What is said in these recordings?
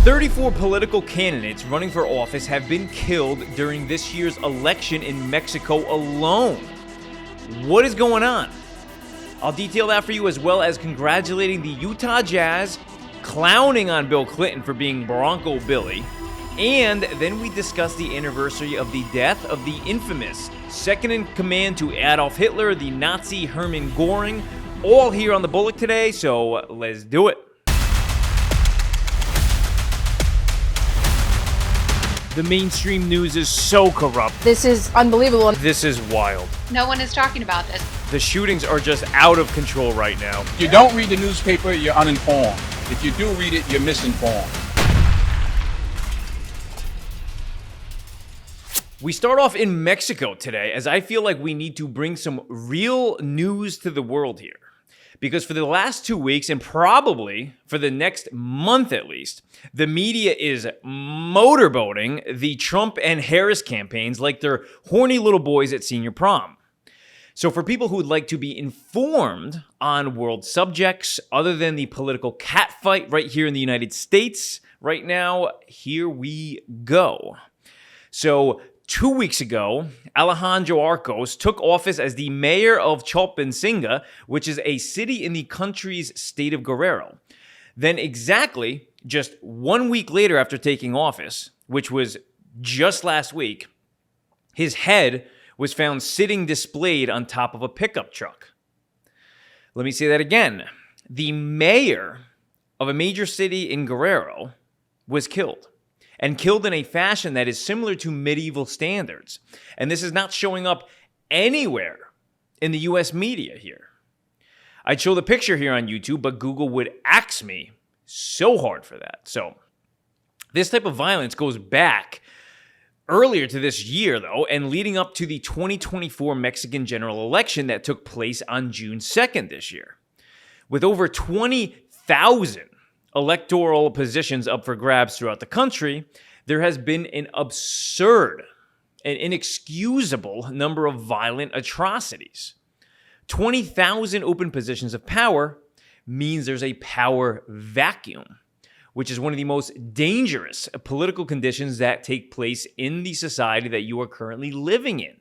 34 political candidates running for office have been killed during this year's election in Mexico alone. What is going on? I'll detail that for you, as well as congratulating the Utah Jazz, clowning on Bill Clinton for being Bronco Billy, and then we discuss the anniversary of the death of the infamous second-in-command to Adolf Hitler, the Nazi Herman Goring, all here on The Bullet today, so let's do it. The mainstream news is so corrupt. This is unbelievable. This is wild. No one is talking about this. The shootings are just out of control right now. If you don't read the newspaper, you're uninformed. If you do read it, you're misinformed. We start off in Mexico today, as I feel like we need to bring some real news to the world here. Because for the last 2 weeks, and probably for the next month at least, the media is motorboating the Trump and Harris campaigns like they're horny little boys at senior prom. So for people who would like to be informed on world subjects other than the political catfight right here in the United States right now, here we go. So 2 weeks ago, Alejandro Arcos took office as the mayor of Chalpancinga, which is a city in the country's state of Guerrero. Then exactly just 1 week later after taking office, which was just last week, his head was found sitting displayed on top of a pickup truck. Let me say that again. The mayor of a major city in Guerrero was killed. And killed in a fashion that is similar to medieval standards. And this is not showing up anywhere in the US media here. I'd show the picture here on YouTube, but Google would axe me so hard for that. So this type of violence goes back earlier to this year, though, and leading up to the 2024 Mexican general election that took place on June 2nd this year. With over 20,000 electoral positions up for grabs throughout the country, there has been an absurd and inexcusable number of violent atrocities. 20,000 open positions of power means there's a power vacuum, which is one of the most dangerous political conditions that take place in the society that you are currently living in.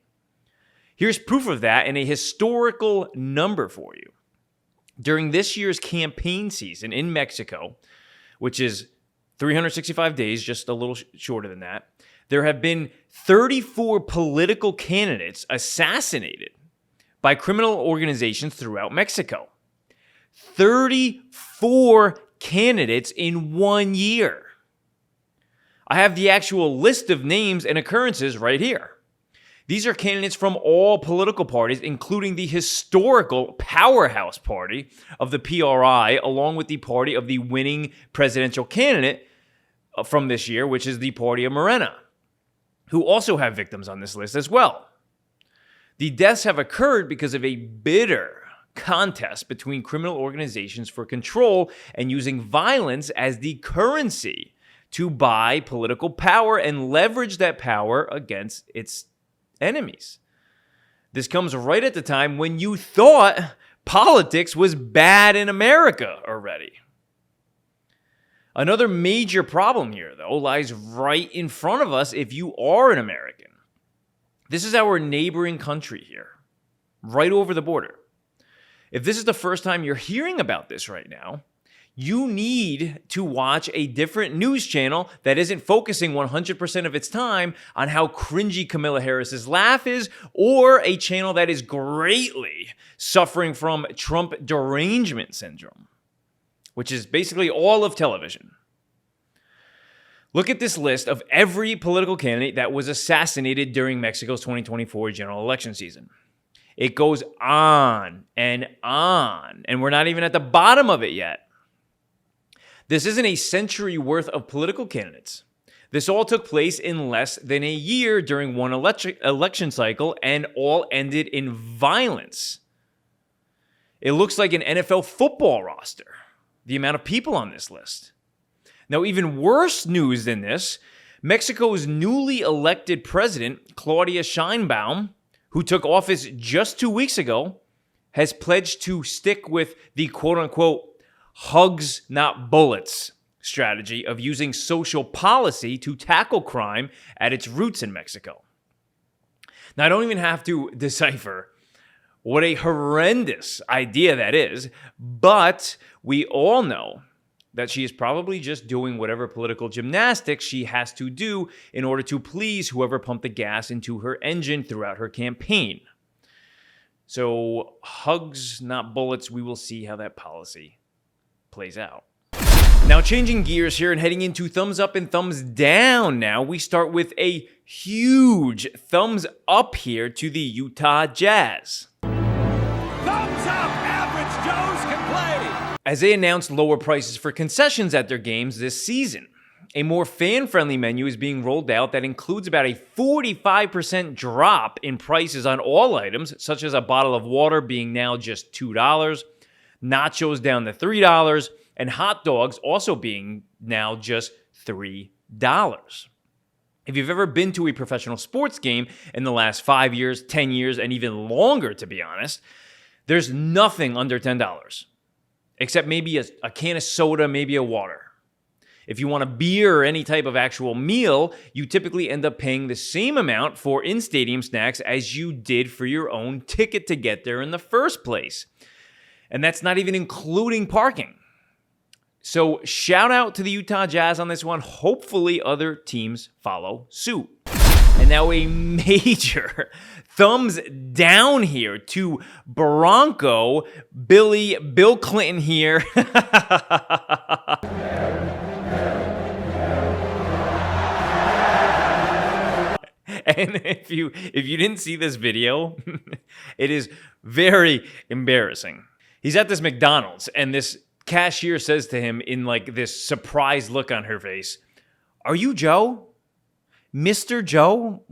Here's proof of that in a historical number for you. During this year's campaign season in Mexico, which is 365 days, just a little shorter than that, there have been 34 political candidates assassinated by criminal organizations throughout Mexico. 34 candidates in 1 year. I have the actual list of names and occurrences right here. These are candidates from all political parties, including the historical powerhouse party of the PRI, along with the party of the winning presidential candidate from this year, which is the party of Morena, who also have victims on this list as well. The deaths have occurred because of a bitter contest between criminal organizations for control and using violence as the currency to buy political power and leverage that power against its enemies. This comes right at the time when you thought politics was bad in America already. Another major problem here, though, lies right in front of us if you are an American. This is our neighboring country here, right over the border. If this is the first time you're hearing about this right now, you need to watch a different news channel that isn't focusing 100% of its time on how cringy Kamala Harris's laugh is, or a channel that is greatly suffering from Trump derangement syndrome, which is basically all of television. Look at this list of every political candidate that was assassinated during Mexico's 2024 general election season. It goes on, and we're not even at the bottom of it yet. This isn't a century worth of political candidates. This all took place in less than a year during one election cycle and all ended in violence. It looks like an NFL football roster, the amount of people on this list. Now, even worse news than this, Mexico's newly elected president, Claudia Sheinbaum, who took office just 2 weeks ago, has pledged to stick with the quote-unquote hugs, not bullets strategy of using social policy to tackle crime at its roots in Mexico. Now, I don't even have to decipher what a horrendous idea that is, but we all know that she is probably just doing whatever political gymnastics she has to do in order to please whoever pumped the gas into her engine throughout her campaign. So, hugs, not bullets. We will see how that policy plays out. Now, changing gears here and heading into thumbs up and thumbs down now, we start with a huge thumbs up here to the Utah Jazz. Thumbs up, average Joes can play! As they announced lower prices for concessions at their games this season. A more fan-friendly menu is being rolled out that includes about a 45% drop in prices on all items, such as a bottle of water being now just $2, nachos down to $3, and hot dogs also being now just $3. If you've ever been to a professional sports game in the last 5 years, 10 years, and even longer, to be honest, there's nothing under $10, except maybe a can of soda, maybe a water. If you want a beer or any type of actual meal, you typically end up paying the same amount for in-stadium snacks as you did for your own ticket to get there in the first place. And that's not even including parking. So shout out to the Utah Jazz on this one. Hopefully other teams follow suit. And now a major thumbs down here to Bronco Bill Clinton here. And if you didn't see this video, it is very embarrassing. He's at this McDonald's, and this cashier says to him in like this surprised look on her face, "Are you Joe? Mr. Joe?"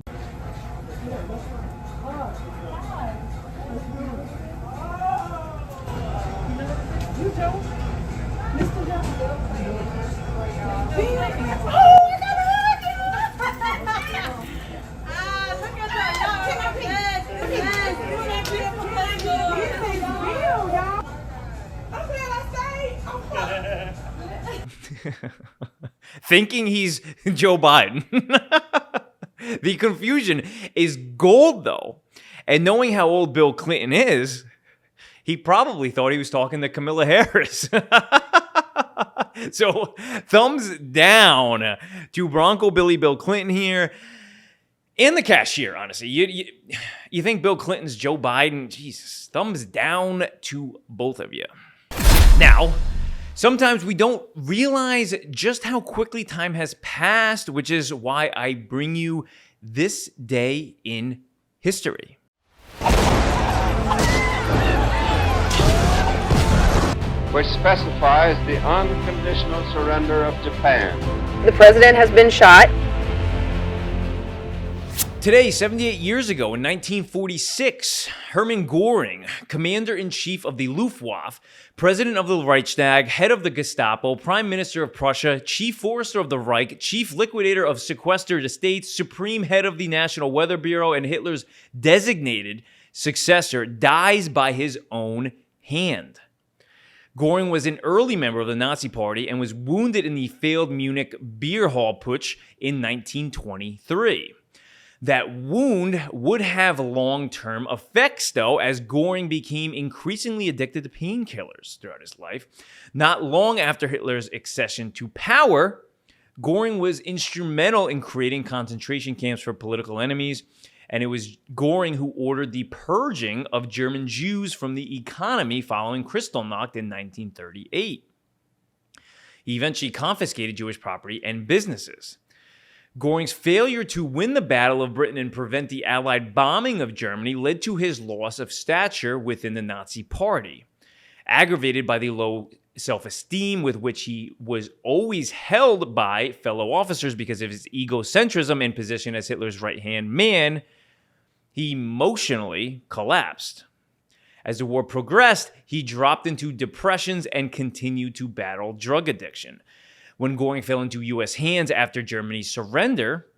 Thinking he's Joe Biden. The confusion is gold, though. And knowing how old Bill Clinton is, he probably thought he was talking to Kamala Harris. So, thumbs down to Bronco Bill Clinton here. And the cashier, honestly. You think Bill Clinton's Joe Biden? Jesus, thumbs down to both of you. Now, sometimes we don't realize just how quickly time has passed, which is why I bring you this day in history. Which specifies the unconditional surrender of Japan. The president has been shot. Today, 78 years ago, in 1946, Herman Goring, commander-in-chief of the Luftwaffe, president of the Reichstag, head of the Gestapo, prime minister of Prussia, chief forester of the Reich, chief liquidator of sequestered estates, supreme head of the National Weather Bureau, and Hitler's designated successor, dies by his own hand. Goring was an early member of the Nazi Party and was wounded in the failed Munich beer hall putsch in 1923. That wound would have long-term effects, though, as Goring became increasingly addicted to painkillers throughout his life. Not long after Hitler's accession to power, Goring was instrumental in creating concentration camps for political enemies, and it was Goring who ordered the purging of German Jews from the economy following Kristallnacht in 1938. He eventually confiscated Jewish property and businesses. Goring's failure to win the Battle of Britain and prevent the Allied bombing of Germany led to his loss of stature within the Nazi Party. Aggravated by the low self-esteem with which he was always held by fellow officers because of his egocentrism and position as Hitler's right-hand man, he emotionally collapsed. As the war progressed, he dropped into depressions and continued to battle drug addiction. When Goring fell into U.S. hands after Germany's surrender,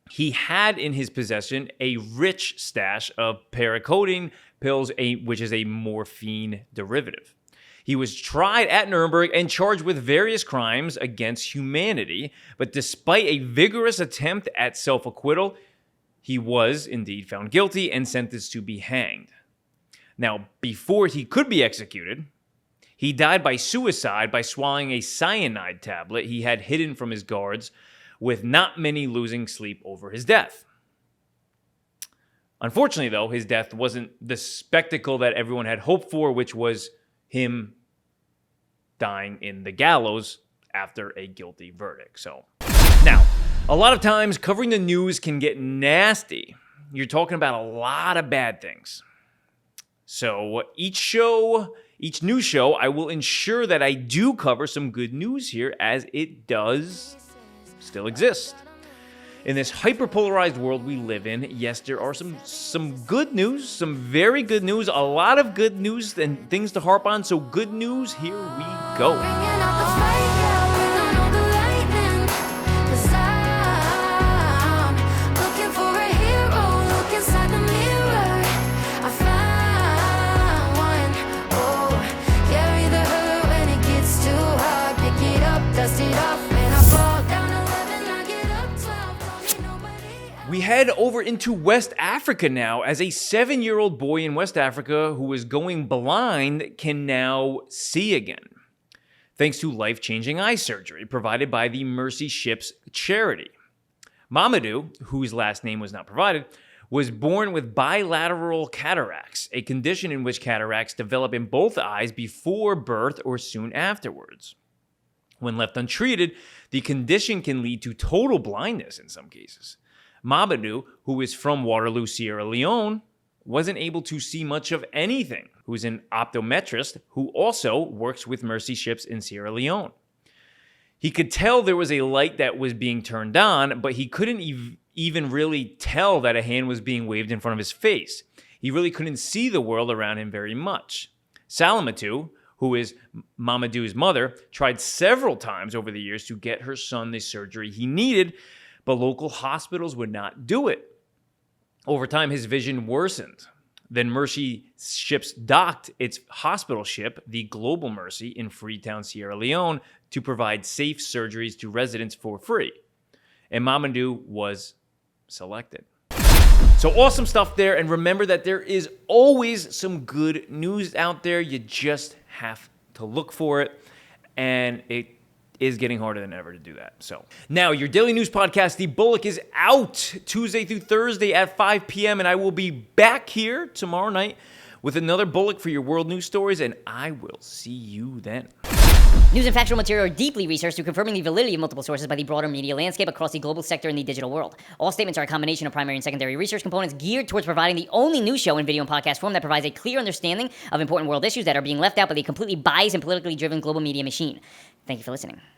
he had in his possession a rich stash of parakodine pills, which is a morphine derivative. He was tried at Nuremberg and charged with various crimes against humanity, but despite a vigorous attempt at self-acquittal, he was indeed found guilty and sentenced to be hanged. Now, before he could be executed, he died by suicide by swallowing a cyanide tablet he had hidden from his guards, with not many losing sleep over his death. Unfortunately, though, his death wasn't the spectacle that everyone had hoped for, which was him dying in the gallows after a guilty verdict. So, now, a lot of times covering the news can get nasty. You're talking about a lot of bad things. So each news show, I will ensure that I do cover some good news here, as it does still exist. In this hyper-polarized world we live in, yes, there are some good news, some very good news, a lot of good news and things to harp on. So good news, here we go. We head over into West Africa now, as a 7-year-old boy in West Africa who was going blind can now see again, thanks to life-changing eye surgery provided by the Mercy Ships charity. Mamadou, whose last name was not provided, was born with bilateral cataracts, a condition in which cataracts develop in both eyes before birth or soon afterwards. When left untreated, the condition can lead to total blindness in some cases. Mamadou, who is from Waterloo, Sierra Leone, wasn't able to see much of anything, who's an optometrist who also works with Mercy Ships in Sierra Leone. He could tell there was a light that was being turned on, but he couldn't even really tell that a hand was being waved in front of his face. He really couldn't see the world around him very much. Salamatu, who is Mamadou's mother, tried several times over the years to get her son the surgery he needed, but local hospitals would not do it. Over time, his vision worsened. Then Mercy Ships docked its hospital ship, the Global Mercy, in Freetown, Sierra Leone, to provide safe surgeries to residents for free. And Mamadou was selected. So awesome stuff there, and remember that there is always some good news out there. You just have to look for it, and it is getting harder than ever to do that. So now your daily news podcast, The Bullock, is out Tuesday through Thursday at 5 p.m. and I will be back here tomorrow night with another Bullock for your world news stories, and I will see you then. News and factual material are deeply researched through confirming the validity of multiple sources by the broader media landscape across the global sector and the digital world. All statements are a combination of primary and secondary research components geared towards providing the only news show in video and podcast form that provides a clear understanding of important world issues that are being left out by the completely biased and politically driven global media machine. Thank you for listening.